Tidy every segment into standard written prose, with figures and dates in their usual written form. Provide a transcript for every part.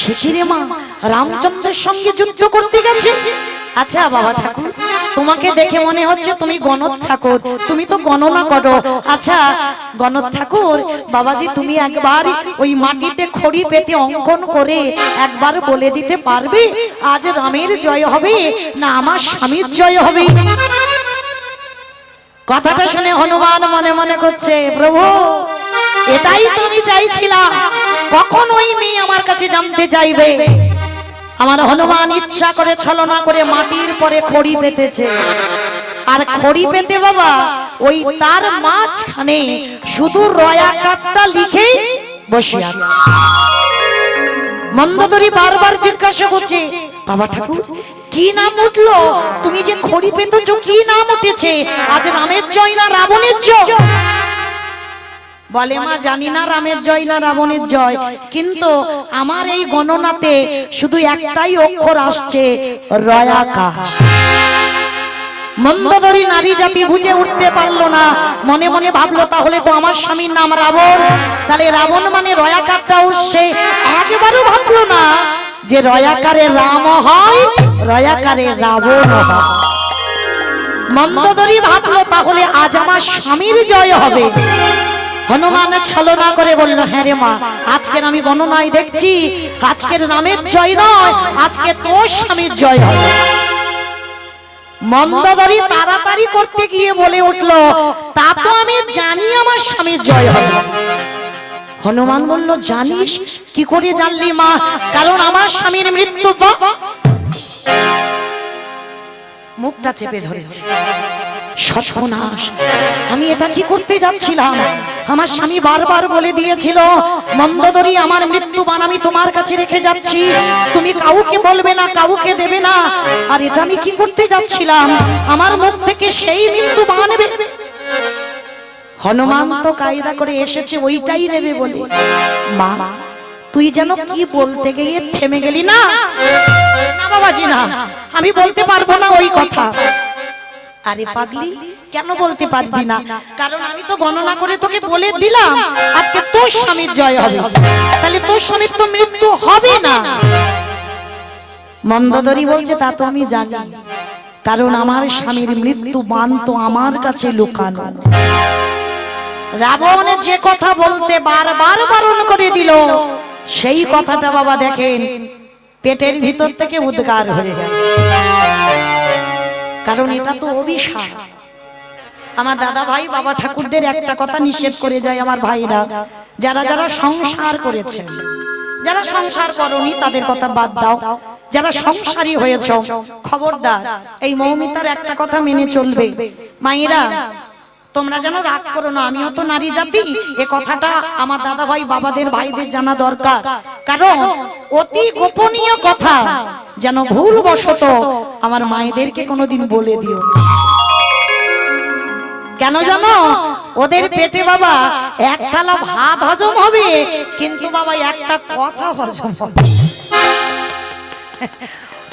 সে কি রে মা, রামচন্দ্রের সঙ্গে যুদ্ধ করতে গেছে? আচ্ছা বাবা ঠাকুর, তোমাকে দেখে মনে হচ্ছে তুমি গণত ঠাকুর, তুমি তো গণনা করো। আচ্ছা গণত ঠাকুর, বাবাজি তুমি একবার ওই মাটিতে খড়ি পেতে অঙ্কন করে একবার বলে দিতে পারবে আজ রামের জয় হবে না আমার স্বামীর জয় হবে? কথাটা শুনে হনুমান মনে মনে করছে, প্রভু এটাই তো আমি চাইছিলাম, কখন ওই মেয়ে আমার কাছে জানতে চাইবে। আমার হনুমান ইচ্ছা করে ছলনা করে মাটির পরে খড়ি পেতেছে, আর খড়ি পেতে বাবা ওই তার মাঝখানে শুধু রয়াকারটা লিখে বসে আছে। মন্দোদরী বারবার জিজ্ঞাসা করছে, বাবা ঠাকুর কি নাম উঠলো? তুমি যে খড়ি পেতেছো কি নাম উঠেছে? আজ রামের জয় না রাবণের জয়? বলে মা জানি না রামের জয় না রাবণের জয়, কিন্তু আমার এই গণনাতে শুধু একটাই অক্ষর আসছে, রয়াকা। মন্দোদরী নারী জাতি বুঝে উঠতে পারলো না, মনে মনে ভাবলো তাহলে তো আমার স্বামীর নাম রাবণ, তাহলে রাবণ মানে রয়াকারটা উঠছে। একবারও ভাবলো না যে রয়াকারে রাম হয়, রয়াকারে রাবণ হয়। মন্দোদরী ভাবলো তাহলে আজ আমার স্বামীর জয় হবে। হনুমান ছলনা করে বলল, হ্যাঁ রে মা, আজকের আমি গণনায় দেখছি আজকের রামের জয় নয়, আজকে তোর স্বামীর জয় হবে। মন্দোদরী তাড়াতাড়ি করতে গিয়ে বলে উঠলো, তা তো আমি জানি আমার স্বামীর জয় হবে। হনুমান বলল, জানিস কি করে জানলি মা? কারণ আমার স্বামীর মৃত্যু। মুখটা চেপে ধরেছে, সর্বনাশ, আমি এটা কি করতে যাচ্ছিলাম? আমার স্বামী বারবার বলে দিয়েছিল, মন্দোদরী আমার মৃত্যুবান আমি তোমার কাছে রেখে যাচ্ছি, তুমি কাউকে বলবে না, কাউকে দেবে না। আর এটা আমি কি করতে যাচ্ছিলাম? আমার মুখ থেকে সেই মৃত্যুবান নেবে। হনুমান তো কায়দা করে এসেছে ওইটাই নেবে বলে। মা তুই যেন কি বলতে গিয়ে থেমে গেলি। না না বাবাজি না, আমি বলতে পারবো না ওই কথা। আরে পাগলি, কেন বলতে পারবি না? কারণ আমি তো গণনা করে তোকে বলে দিলাম আজকে তোর স্বামীর জয় হবে, তাহলে তোর স্বামীর তো মৃত্যু হবে না। মন্দোদরী বলছে, তা তো আমি জানি, কারণ আমার স্বামীর মৃত্যু বান তো আমার কাছে লুকানো। রাবণ যে কথা বলতে বারবার বারণ করে দিল, সেই কথাটা বাবা দেখেন পেটের ভিতর থেকে উদ্গার হয়ে গেল। কারণ এটা তো অভিশাপ। আমার দাদা ভাই বাবা ঠাকুরদের একটা কথা নিষেধ করে যায় আমার ভাইরা, যারা যারা সংসার করেছে, যারা সংসার করনি তাদের কথা বাদ দাও, যারা সংসারী হয়েছে খবরদার এই মৌমিতার একটা কথা মেনে চলবে। মায়েরা তোমরা যেন রাগ করো না, আমিও তো নারী জাতি, এ কথাটা আমার দাদা ভাই বাবাদের ভাইদের জানা দরকার। কারণ অতি গোপনীয় কথা যেন ভুলবশত আমার মায়েদেরকে কোনোদিন বলে দিও। কেন জানো? ওদের পেটে বাবা এক থালা ভাত হজম হবে, কিন্তু বাবা একটা কথা হজম হবে।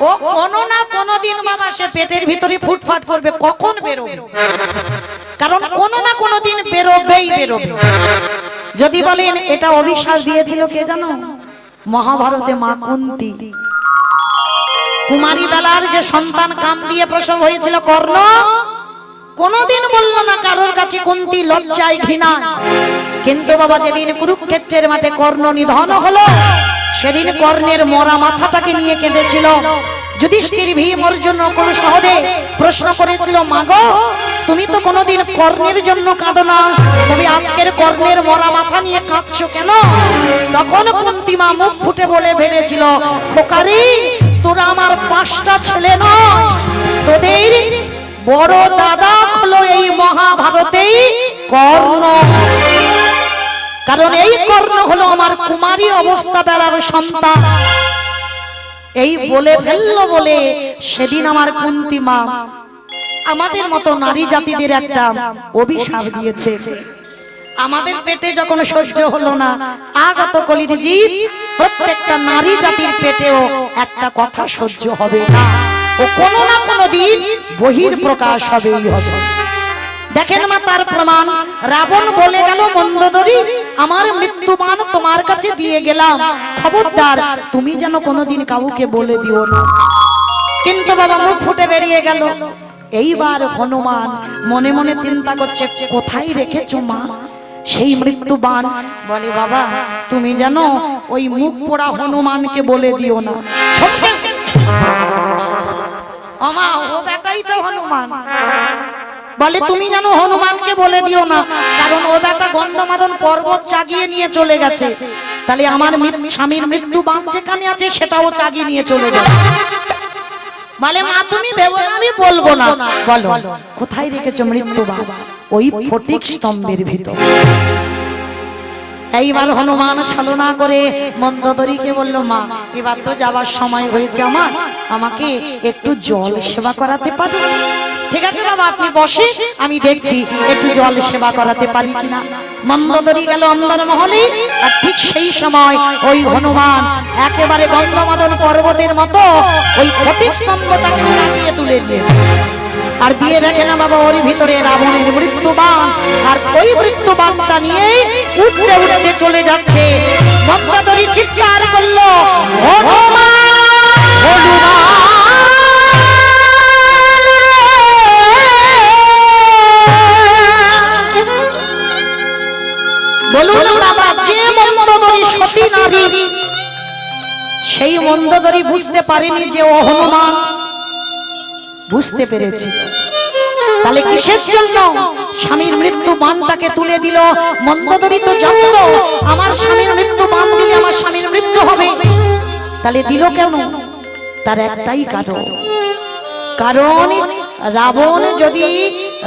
ও কোনো না কোনো দিন বাবা সে পেটের ভিতরে ফুটফাট করবে, কখন বেরোবে? কারণ কোনো না কোনো দিন বেরোবেই বেরোবে। যদি বলেন এটা অভিশাপ দিয়েছিল কে জানো? মহাভারতে মা কুন্তী। কুমারী বেলার যে সন্তান কাম দিয়ে প্রসব হয়েছিল কর্ণ, কোনদিন বলল না কারোর কাছে কুন্তী লজ্জায় ঘৃণা। কিন্তু বাবা যেদিন কুরুক্ষেত্রের মাঠে কর্ণ নিধন হলো, সেদিন কর্ণের মরা মাথাটাকে নিয়ে কেঁদেছিল। যুধিষ্ঠির ভীম অর্জুন নকুল সহদেব প্রশ্ন করেছিল, মাগো তুমি তো কোনোদিন কর্ণের জন্য কাঁদো না, তবে আজকের কর্ণের মরা মাথা নিয়ে কাঁদছো কেন? তখন কুন্তী মা মুখ ফুটে বলে ফেলেছিল, খোকারি তোরা আমার 5টা ছেলে নয়, তোদের বড় দাদা হলো এই মহাভারতেই কর্ণ। কারণ এই কর্ণ হলো আমার কুমারী অবস্থা বেলার সন্তান। এই বলে ফেললো বলে সেদিন আমার কুন্তী মা আমাদের মতো নারী জাতিদের একটা অভিশাপ দিয়েছে। আমাদের পেটে যখন সহ্য হলো না, আগত কলির জীব প্রত্যেকটা নারী জাতির পেটেও একটা কথা সহ্য হবে না, ও কোনো না কোনো দিন বহির প্রকাশ হবেই হবে। দেখেন মা তার প্রমাণ। রাবণ বলে গেল মন্দোদরী, আমার মৃত্যুবাণ তোমার কাছে দিয়ে গেলাম, খবরদার তুমি যেন কোনোদিন কাউকে বলে দিও না। কিন্তু বাবা মুখ ফুটে বেরিয়ে গেল। এইবার হনুমান মনে মনে চিন্তা করছে, কোথায় রেখেছো মা সেই মৃত্যুবাণ? বলে বাবা তুমি যেন ওই মুখ পোড়া হনুমানকে বলে দিও না। আমা ও বেটাই তো হনুমান। বলে তুমি যেন হনুমানকে বলে দিও না, কারণ ও বেটা গন্ধমাদন পর্বত চাগিয়ে নিয়ে চলে গেছে, তাহলে আমার স্বামীর মৃত্যুবাণ যেখানে আছে সেটাও চাগিয়ে নিয়ে চলে যাবে। বলে মা তুমি ভেবো না, আমি বলবো না। বলো কোথায় রেখেছো মৃত্যুবাণ? ওই ফটিক স্তম্ভের ভিতর। এইবার হনুমান ছলনা করে মন্দোদরীকে বলল, মা এবার তো যাবার সময় হয়েছে আমার, আমাকে একটু জল সেবা করাতে পারো? ঠিক আছে বাবা আপনি বসে, আমি দেখছি একটু জল সেবা করাতে পারি কিনা। মন্দোদরী গেল অন্দর মহলে, আর ঠিক সেই সময় ওই হনুমান একেবারে গন্ধমাদন পর্বতের মতো ওই ফটিক স্তম্ভটাকে চাগিয়ে তুলে দিয়েছে। আর দিয়ে দেখে না বাবা ওর ভিতরে রাবণের মৃত্যুবাণ, আর ওই মৃত্যুবাণটা নিয়ে উঠতে উঠতে চলে যাচ্ছে। মন্দোদরী চিৎকার করলো, হনুমান হনুমান। বলুন বাবা, যে মন্দোদরী সতী নারী, সেই মন্দোদরী বুঝতে পারেনি যে ও হনুমান। বুঝতে পেরেছি, তাহলে কিসের জন্য স্বামীর মৃত্যু বাণটাকে তুলে দিল? মন্দোদরী তো জানতো আমার স্বামীর মৃত্যু বাণ দিলে আমার স্বামীর মৃত্যু হবে, তাহলে দিল কেন? তার একটাই কারণ রাবণ যদি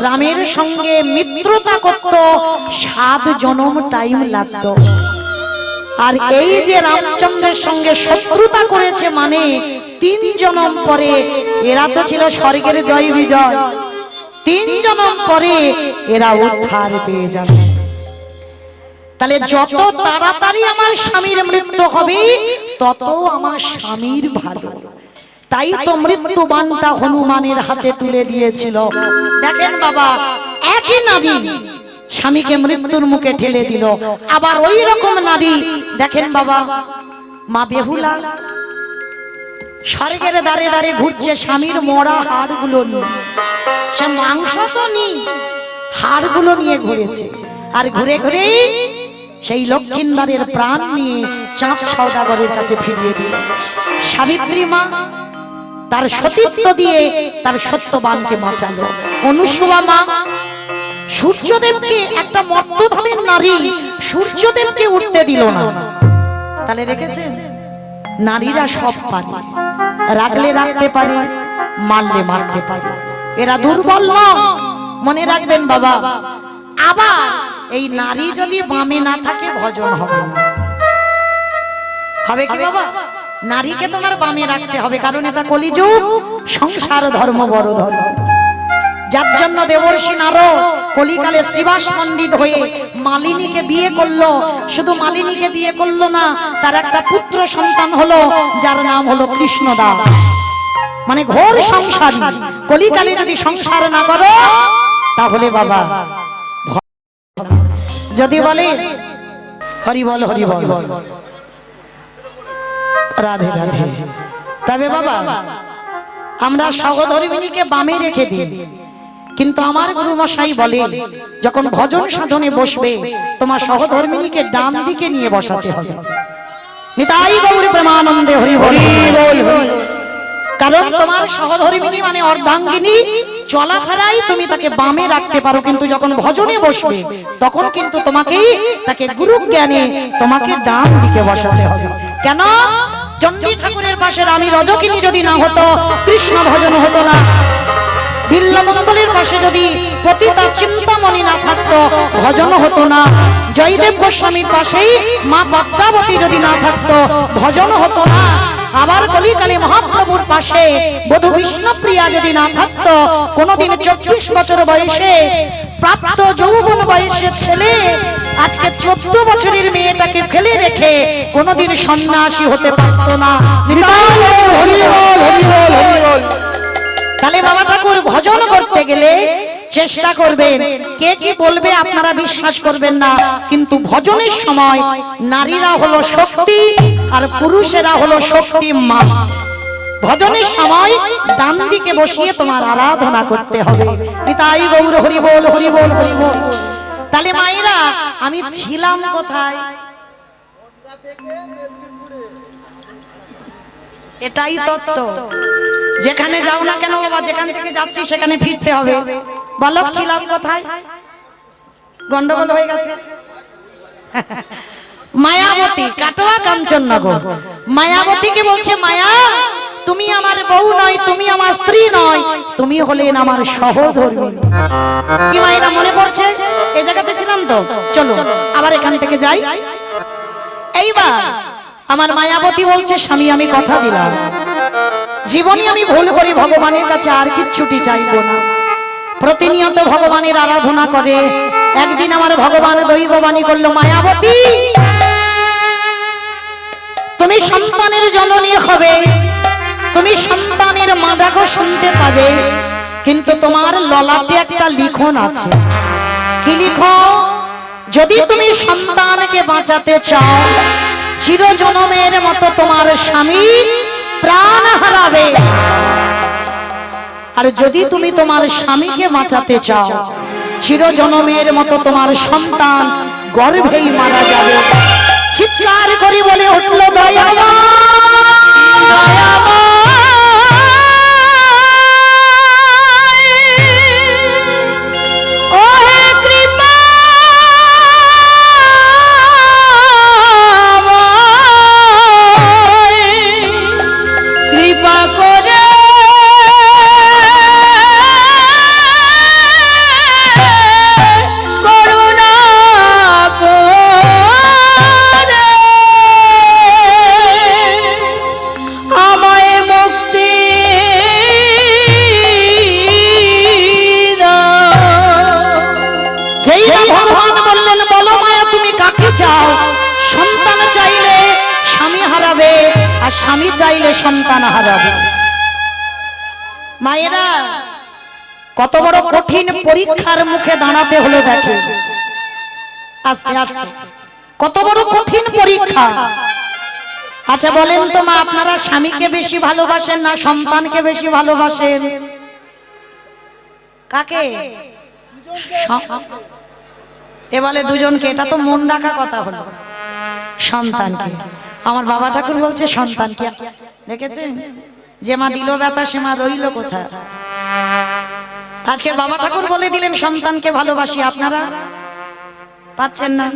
রামের সঙ্গে মিত্রতা করত 7 জনম টাইম লাগত, আর এই যে রামচন্দ্রের সঙ্গে শত্রুতা করেছে মানে 3 জনম পরে, এরা তো ছিল স্বর্গের জয় বিজয়, 3 জনম পরে এরা উদ্ধার পেয়ে যাবে। তাহলে যত তাড়াতাড়ি আমার স্বামীর মৃত্যু হবে তত আমার স্বামীর ভালো, তাই তো মৃত্যুবাণটা হনুমানের হাতে তুলে দিয়েছিল। দেখেন বাবা একই নারী স্বামীকে মৃত্যুর মুখে ঠেলে দিল, আবার ওই রকম নারী দেখেন বাবা মা বেহুলা স্বর্গের দ্বারে দ্বারে ঘুরছে স্বামীর মরা হাড়গুলো নিয়ে, সে মাংস তো নেই হাড়গুলো নিয়ে ঘুরেছে, আর ঘুরে ঘুরে সেই লক্ষ্মীন্দারের প্রাণ নিয়ে চাঁদ সওদাগরের কাছে ফিরিয়ে দিল। সাবিত্রী মা তার সতীত্ব দিয়ে তার সত্যবানকে বাঁচালো। অনুসুয়া মা সূর্যদেবকে, একটা মর্তধামের নারী সূর্যদেবকে উঠতে দিল না। তাহলে দেখেছেন নারীরা সব পারে, রাখলে রাখতে পারে, মারলে মারতে পারে, এরা দুর্বল না, মনে রাখবেন বাবা। আবার এই নারী যদি বামে না থাকে ভজন হবে না, হবে কি বাবা? নারীকে তোমার বামে রাখতে হবে, কারণ এটা কলিযুগ, সংসার ধর্ম বড় ধর্ম। যার জন্য দেবর্ষি নারদ কলিকালে শ্রীবাস পণ্ডিত হয়ে মালিনীকে বিয়ে করলো। শুধু মালিনীকে বিয়ে করলো না, তার একটা পুত্র সন্তান হলো যার নাম হলো কৃষ্ণদাস। মানে ঘোর সংসারী। কলিকালে যদি সংসার না করো তাহলে বাবা, যদি বলে হরি বল হরি বল রাধে রাধে, তবে বাবা আমরা সহধর্মিণীকে বামে রেখে দিই, কিন্তু আমার গুরু মশাই বলে যখন ভজন সাধনে বসবে তোমার সহধর্মিণীকে ডান দিকে নিয়ে বসাতে হবে। নিতাই গৌর প্রেমানন্দে হরি হরি বল। কারণ তোমার সহধর্মিণী মানে অর্ধাঙ্গিনী, চলাফেরাই তুমি তাকে বামে রাখতে পারো, কিন্তু যখন ভজনে বসবে তখন কিন্তু তোমাকে তাকে গুরু জ্ঞানে তোমাকে ডান দিকে বসাতে হবে। কেন? চণ্ডী ঠাকুরের পাশে রানী রজকিনী যদি না হতো কৃষ্ণ ভজন হতো না, বিল্লমঙ্গলের পাশে যদি পতিতা চিন্তামণি না থাকতো ভজন হতো না, জয়দেব গোস্বামীর পাশেই মা পদ্মাবতী যদি না থাকতো ভজন হতো না, আবার কলিকালে মহাপ্রভুর পাশে বধূ বিষ্ণুপ্রিয়া যদি না থাকতো, কোনদিন 24 বছর বয়সে প্রাপ্ত যৌবন বয়সের ছেলে আজকে 14 বছরের মেয়েটাকে ফেলে রেখে কোনদিন সন্ন্যাসী হতে পারতো না। তাহলে বাবা ঠাকুর ভজন করতে গেলে চেষ্টা করবেন। কে কি বলবে আপনারা বিশ্বাস করবেন না, কিন্তু ভজনের সময় নারীরা হলো শক্তি আর পুরুষেরা হলো শক্তি মা। ভজনের সময় ডান দিকে বসিয়ে তোমার আরাধনা করতে হবে। নিতাই গৌর হরি বল, হরি বল, হরি বল। তাহলে মায়েরা আমি ছিলাম কোথায়? এটাই তত্ত্ব। যেখানে যাও না কেন বাবা, যেখান থেকে যাচ্ছি সেখানে ফিরতে হবে। বালক ছিলাম কোথায়? গন্ডগোল হয়ে গেছে। মায়াবতী, কাটোয়া কাঞ্চননগর। মায়াবতীকে বলছে, মায়া তুমি আমার বউ নয়, তুমি আমার স্ত্রী নয়, তুমি হলেন আমার সহধর্মিণী। কি মায়েরা মনে পড়ছে? এই জায়গাতে ছিলাম তো, চলো আবার এখান থেকে যাই। এইবার আমার মায়াবতী বলছে, স্বামী আমি কথা দিলাম, জীবনে আমি ভুল করি ভগবানের কাছে আর কিচ্ছুটি চাইবো না। প্রতিনিয়ত ভগবানের আরাধনা করে। একদিন আমার ভগবান দৈববাণী করলো, মায়াবতী তুমি সন্তানের জননী হবে, তুমি সন্তানের মা ডাকও শুনতে পাবে, কিন্তু তোমার ললাটে একটা লিখন আছে। কি লিখো? যদি তুমি সন্তানকে বাঁচাতে চাও, চিরজনমের মতো তোমার স্বামী প্রাণ হারাবে। আর যদি তুমি তোমার স্বামীকে বাঁচাতে চাও, চিরজনমের মতো তোমার সন্তান গর্ভেই মারা যাবে। চিৎকার করে বলে উঠল, দয়াময় দয়াময় স্বামী চাইলে সন্তান হারাবে। মায়েরা কত বড় কঠিন পরীক্ষার মুখে দাঁড়াতে হলো দেখে। আস্তে আস্তে কত বড় কঠিন পরীক্ষা। আচ্ছা বলেন তো মা, আপনারা স্বামীকে বেশি ভালোবাসেন না সন্তানকে বেশি ভালোবাসেন? কাকে? এ বলে দুজনকে। এটা তো মন রাখা কথা হলো। সন্তানকে। আমার বাবা ঠাকুর বলছে সন্তানকে। দেখেছেন? যে মা দিল ব্যথা সে মা রইল কোথা। আজকের বাবা ঠাকুর বলে দিলেন সন্তানকে ভালোবাসি, আপনারা পাচ্ছেন না।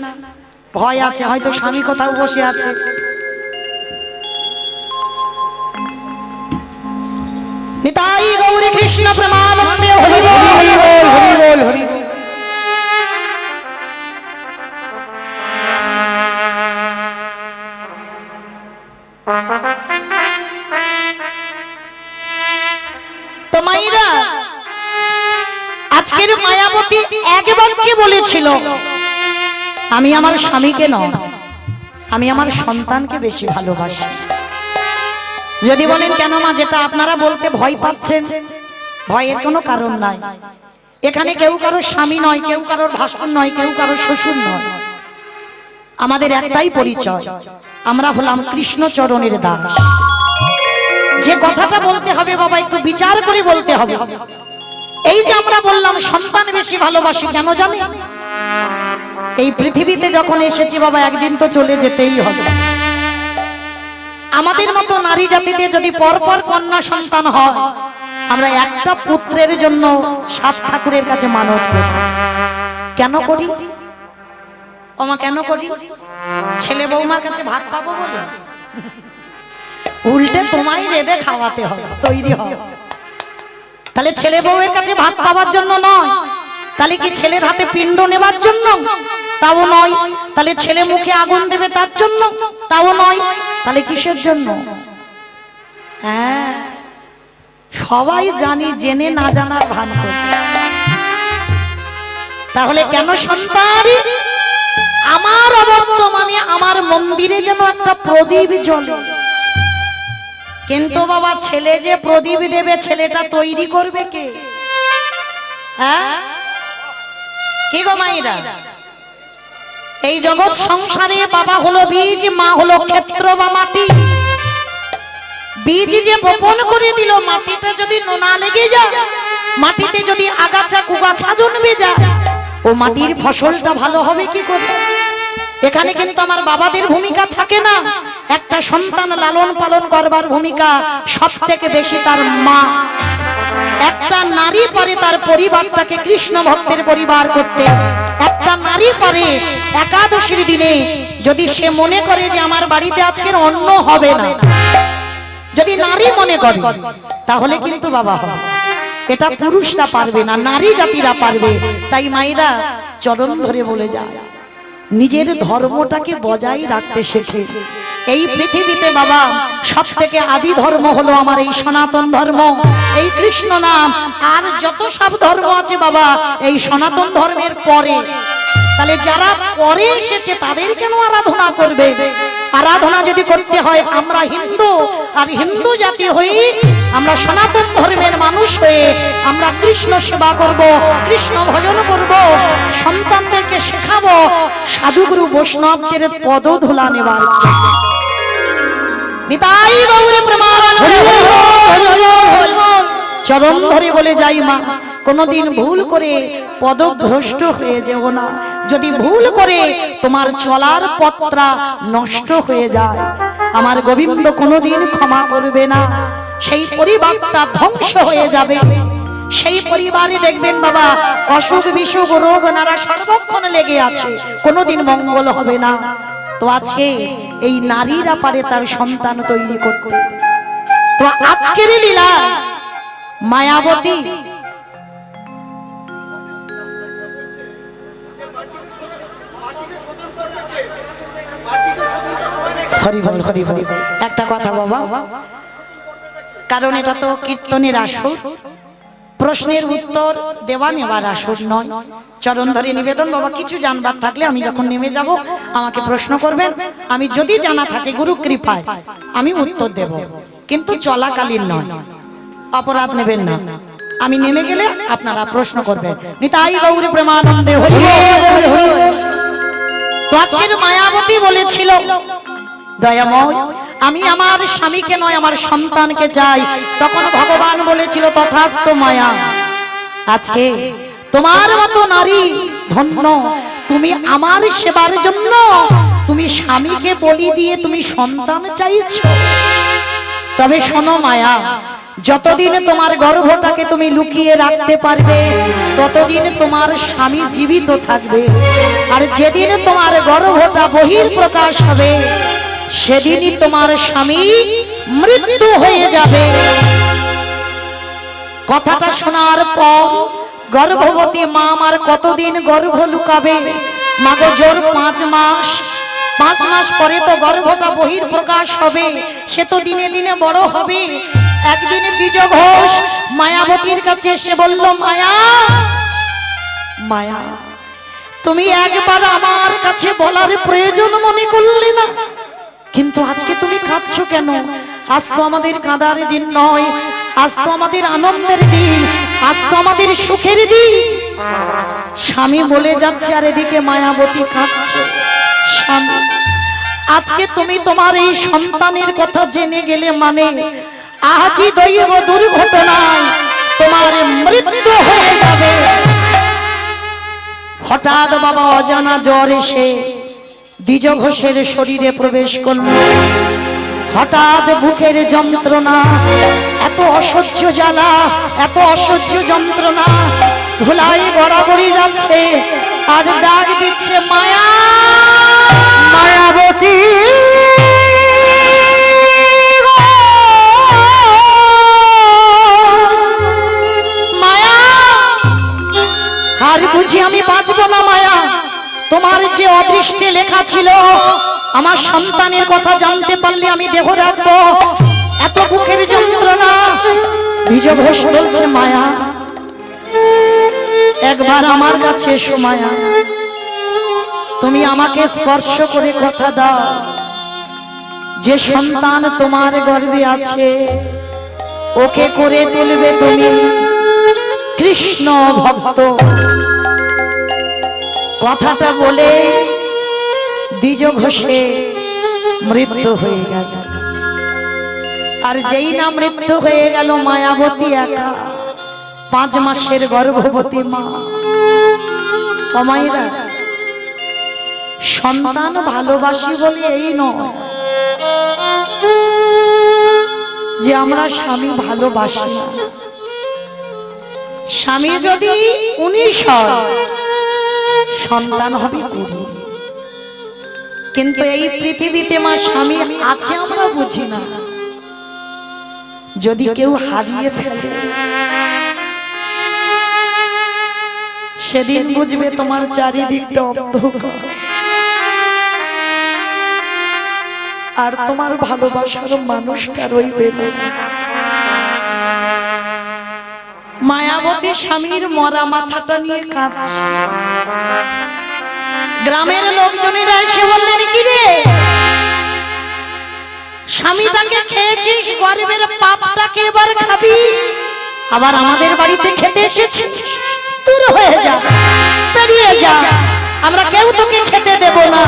ভয় আছে, হয়তো স্বামী কোথাও বসে আছে। নিতাই গৌরী কৃষ্ণ প্রেমানন্দে হরি বল, হরি বল, হরি বল, হরি বল। তো মায়েরা আজকের মায়াবতী এক বাক্যে বলেছিল, আমি আমার স্বামীকে নয়, আমি আমার সন্তানকে বেশি ভালোবাসি। যদি বলেন কেন মা, যেটা আপনারা বলতে ভয় পাচ্ছেন, ভয়ের কোনো কারণ নাই। এখানে কেউ কারোর স্বামী নয়, কেউ কারোর ভাসুর নয়, কেউ কারোর শ্বশুর নয়। আমাদের একটাই পরিচয়, আমরা হলাম কৃষ্ণচরণের দাস। যে কথাটা বলতে হবে বাবা একটু বিচার করে বলতে হবে। এই যে আমরা বললাম সন্তান বেশি ভালোবাসি, কেন জানি? এই পৃথিবীতে যখন এসেছি বাবা একদিন তো চলে যেতেই হবে। আমাদের মতো নারী জাতিতে যদি পরপর কন্যা সন্তান হয়, আমরা একটা পুত্রের জন্য 7 ঠাকুরের কাছে মানত করি। কেন করি ওমা, কেন করি? ছেলে বৌমার কাছে ভাত পাবো বলে? উল্টে তোমায় রেঁধে খাওয়াতে হবে, তৈরি হবে। তাহলে ছেলে বউয়ের কাছে ভাত পাওয়ার জন্য নয়। তাহলে কি ছেলের হাতে পিণ্ড নেবার জন্য? তাও নয়। তাহলে ছেলে মুখে আগুন দেবে তার জন্য? তাও নয়। তাহলে কিসের জন্য? হ্যাঁ, সবাই জানি, জেনে না জানার ভান করি। তাহলে কেন সন্তান? আমার অবর্তমানে আমার মন্দিরে যেন একটা প্রদীপ জ্বলে। কিন্তু বাবা ছেলে যে প্রদীপ দেবে, ছেলেটা তৈরি করবে কে? হ্যাঁ কি গো মায়েরা, এই জগৎ সংসারে বাবা হলো বীজ, মা হলো ক্ষেত্র বা মাটি। বীজ যে বপন করে দিল, মাটিতে যদি নোনা লেগে যায়, মাটিতে যদি আগাছা কুগাছা জন্মে যায়, ও মাটির ফসলটা ভালো হবে কি করে? এখানে কিন্তু আমার বাবাদের ভূমিকা থাকে না, একটা সন্তান লালন পালন করবার ভূমিকা সব থেকে বেশি তার মা। একটা নারী পারে তার পরিবারটাকে কৃষ্ণ ভক্তের পরিবার করতে। একটা নারী পারে একাদশীর দিনে যদি সে মনে করে যে আমার বাড়িতে আজকের অন্ন হবে না, যদি নারী মনে করে তাহলে কিন্তু বাবা হবে। এটা পুরুষরা পারবে না, নারী জাতিরা পারবে। তাই মায়েরা চরণ ধরে বলে যায়, নিজের ধর্মটাকে বজায় রাখতে শেখে। এই পৃথিবীতে বাবা সব থেকে আদি ধর্ম হলো আমার এই সনাতন ধর্ম, এই কৃষ্ণ নাম। আর যত সব ধর্ম আছে বাবা এই সনাতন ধর্মের পরে। তাহলে যারা পরে এসেছে তাদের কেন আরাধনা করবে? আরাধনা যদি করতে হয় আমরা হিন্দু, আর হিন্দু জাতি হয়ে আমরা সনাতন ধর্মের মানুষ হয়ে আমরা কৃষ্ণ সেবা করব, কৃষ্ণ ভজন করব, সন্তানদেরকে শেখাবো সাধুগুরু বৈষ্ণবদের পদধূলা নেবার। নিতাই গৌর প্রেমানন্দে চরণ ধরে বলে যাই মা, কোনদিন ভুল করে পদভ্রষ্ট হয়ে যেও না। যদি ভুল করে তোমার চলার পথটা নষ্ট হয়ে যায়, আমার গোবিন্দ কোনদিন ক্ষমা করবে না। সেই পরিবারটা ধ্বংস হয়ে যাবে। সেই পরিবারে দেখবেন বাবা অসুখ বিসুখ রোগ নানা সর্বক্ষণ লেগে আছে, কোনদিন মঙ্গল হবে না। তো আজকে এই নারীরা পারে তার সন্তান তৈরি করতে। তো আজকের লীলা মায়াবতী হরি বল হরি বল। একটা কথা বাবা, কারণ এটা তো কীর্তনের আসর, প্রশ্নের উত্তর দেওয়া নেবার আসর নয়। চরণ ধরে নিবেদন বাবা, কিছু জানবার থাকলে আমি যখন নেমে যাব আমাকে প্রশ্ন করবেন, আমি যদি জানা থাকে গুরু কৃপায় আমি উত্তর দেব, কিন্তু চলাকালীন নয়, অপরাধ নেবেন না। আমি নেমে গেলে আপনারা প্রশ্ন করবেন। নিতাই গৌর প্রেমানন্দে হরি বল। তো আজকের মায়াবতী বলেছিল, দয়াময় আমি আমার স্বামীকে নয় আমার সন্তানকে চাই। তখন ভগবান বলেছিল তথাস্তু মায়া। আজকে তোমার মতো নারী ধন্য, তুমি আমার সেবার জন্য তুমি স্বামীকে বলি দিয়ে তুমি সন্তান চাইছো। তবে শোনো মায়া, যতদিন তোমার গর্ভটাকে তুমি লুকিয়ে রাখতে পারবে ততদিন তোমার স্বামী জীবিত থাকবে। আর যেদিন তোমার গর্ভটা বহির প্রকাশ হবে সেদিনই তোমার স্বামী মৃত্যু হয়ে যাবে। কথাটা শোনার পর গর্ভবতী মা আমার কতদিন গর্ভ লুকাবে? মাগো জোর 5 মাস। 5 মাস পরে তো গর্ভটা বহির প্রকাশ হবে, সে তো দিনে দিনে বড় হবে। একদিন দ্বিজ ঘোষ মায়াবতীর কাছে এসে বলল, মায়া মায়া তুমি একবার আমার কাছে বলার প্রয়োজন মনে করলে না, কিন্তু আজকে তুমি কাঁদছো কেন? আজ তো আমাদের কাঁদার দিন নয়, আজ তো আমাদের আনন্দের দিন, আজ তো আমাদের সুখের দিন। স্বামী বলে যাচ্ছে আর এদিকে মায়াবতী কাঁদছে। স্বামী আজকে তুমি তোমার এই সন্তানের কথা জেনে গেলে মানে আজই দৈব দুর্ঘটনায় তোমার মৃত্যু হয়ে যাবে। হঠাৎ বাবা অজানা জ্বর এসে দ্বিজ ঘোষের শরীরে প্রবেশ করল। হঠাৎ বুকের যন্ত্রণা, এত অসহ্য জ্বালা, এত অসহ্য যন্ত্রণা, ধুলাই গড়াগড়ি যাচ্ছে আর ডাক দিচ্ছে মায়া মায়াবতী। মায়া আর বুঝি আমি বাঁচবো না মায়া? তোমার যে অদৃষ্টে লেখা ছিল আমার সন্তানের কথা জানতে পারলে আমি দেহ রাখবো, এত বুকের যন্ত্রণা। দ্বিজ ঘোষ বলছে মায়া একবার আমার কাছে এসো মায়া, তুমি আমাকে স্পর্শ করে কথা দাও, যে সন্তান তোমার গর্ভে আছে ওকে করে তুলবে তুমি। কৃষ্ণ ভক্ত। কথাটা বলে দ্বিজ ঘোষে মৃত্যু হয়ে গেল। আর যেই না মৃত্যু হয়ে গেল, মায়াবতী একা 5 মাসের গর্ভবতী মা। অমাইরা, সন্তান ভালোবাসি বলে এই নয় যে আমরা স্বামী ভালোবাসি না। স্বামী যদি 19 হয়, সন্তান হবে 20। কিন্তু এই পৃথিবীতে মা স্বামী আছে আমরা বুঝি না। যদি কেউ হারিয়ে ফেলে, সেদিন বুঝবে তোমার চারিদিকটা অন্ধকার, আর তোমার ভালোবাসার মানুষটা রইবে না। মায়াবতী স্বামীর মরা মাথাটা নিয়ে কাঁদছে। গ্রামের লোকজনেরা এসে বললেন, কি রে, স্বামীটাকে খেয়েছিস, গরিবের পাপটাকে এবার খাবি, আবার আমাদের বাড়িতে খেতে এসেছিস? দূর হয়ে যা, বেরিয়ে যা, আমরা কেউ তোকে খেতে দেব না।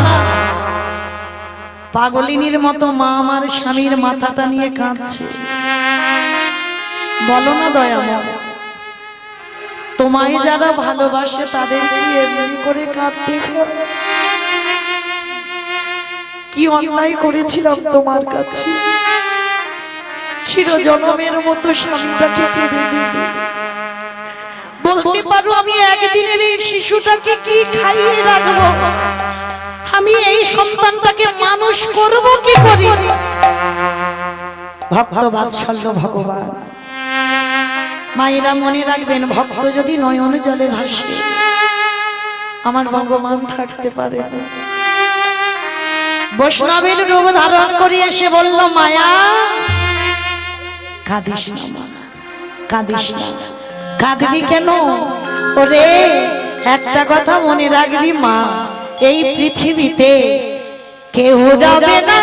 পাগলিনীর মতো মা আমার স্বামীর মাথাটা নিয়ে কাঁদছে। বলো না দয়াময়, তোমায় যারা ভালোবাসে তাদের কি এমনি করে কাঁদতে হয়? কি অন্যায় করেছিলাম তোমার কাছে? চিরজনমের মতো স্বামীটাকে কেড়ে নিলে। বলতে পারো আমি একদিনের এই শিশুটাকে কি খাইয়ে রাখবো? আমি এই সন্তানটাকে মানুষ করব কি করি? ভক্ত বাৎসল্য ভগবান। মায়েরা মনে রাখবেন, ভক্ত যদি নয়ন জলে ভাসে, আমার ভগবান থাকতে পারে না। বৈষ্ণবের রূপ ধারণ করে এসে বলল, মায়া কাঁদিস না মা, কাঁদিস না। কাঁদবি কেন? ওরে একটা কথা মনে রাখবি মা, এই পৃথিবীতে কেউ রবে না,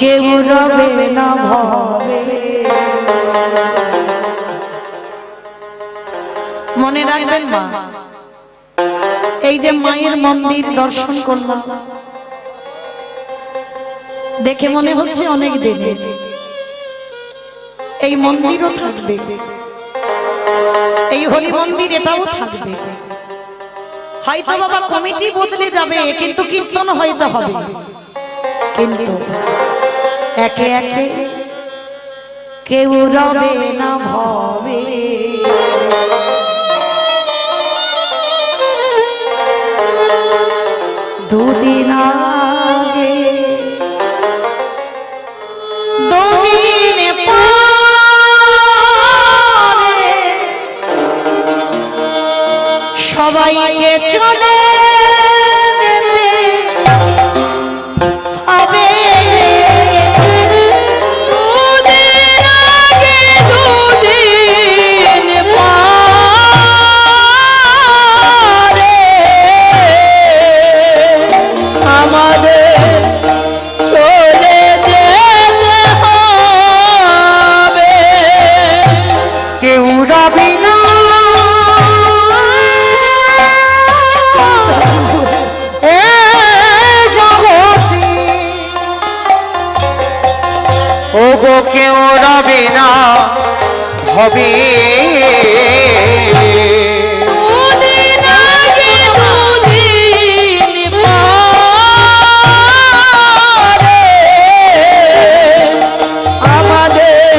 কেউ রবে না ভবে। মনে রাখবেন মা, এই যে মায়ের মন্দির দর্শন করলাম, দেখে মনে হচ্ছে অনেক দিনে এই মন্দিরও থাকবে, এই হরি মন্দির এটাও থাকবে। হয়তো বাবা কমিটি বদলে যাবে, কিন্তু কীর্তন হয়তো হবে। কিন্তু একে একে কেউ রবে না ভবে। দুদিন আগে দুদিন পরে সবাইকে চলে যেতে হবে। দুদিন আগে দুদিন পরে আমাদের চলে যেতে হবে। কেউ রবি না ওগো, কেউ রবে না হবে। দুদিন আগে দুদিন পরে আমাদের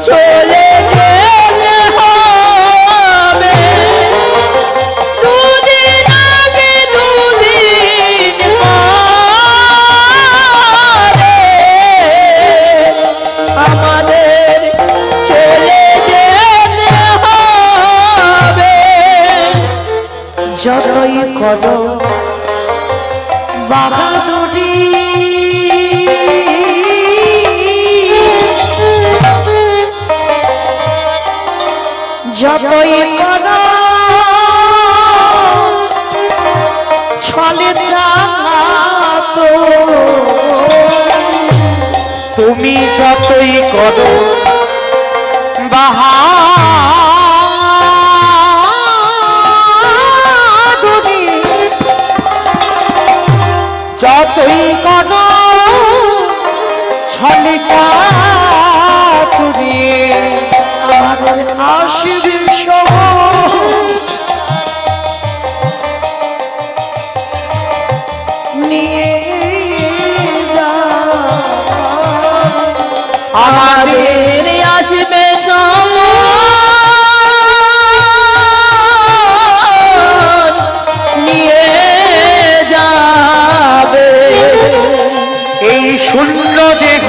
চলে যেতে হবে। দুদিন আগে দুদিন পরে আমাদের চলে যেতে হবে। তুমি যতই করো বাহাদুরি, যতই করো ছলে চাতুরি, আমাদের আসবে সময় নিয়ে যা, আমাদের আসবে সময় নিয়ে যাবে এই শূন্য দেহ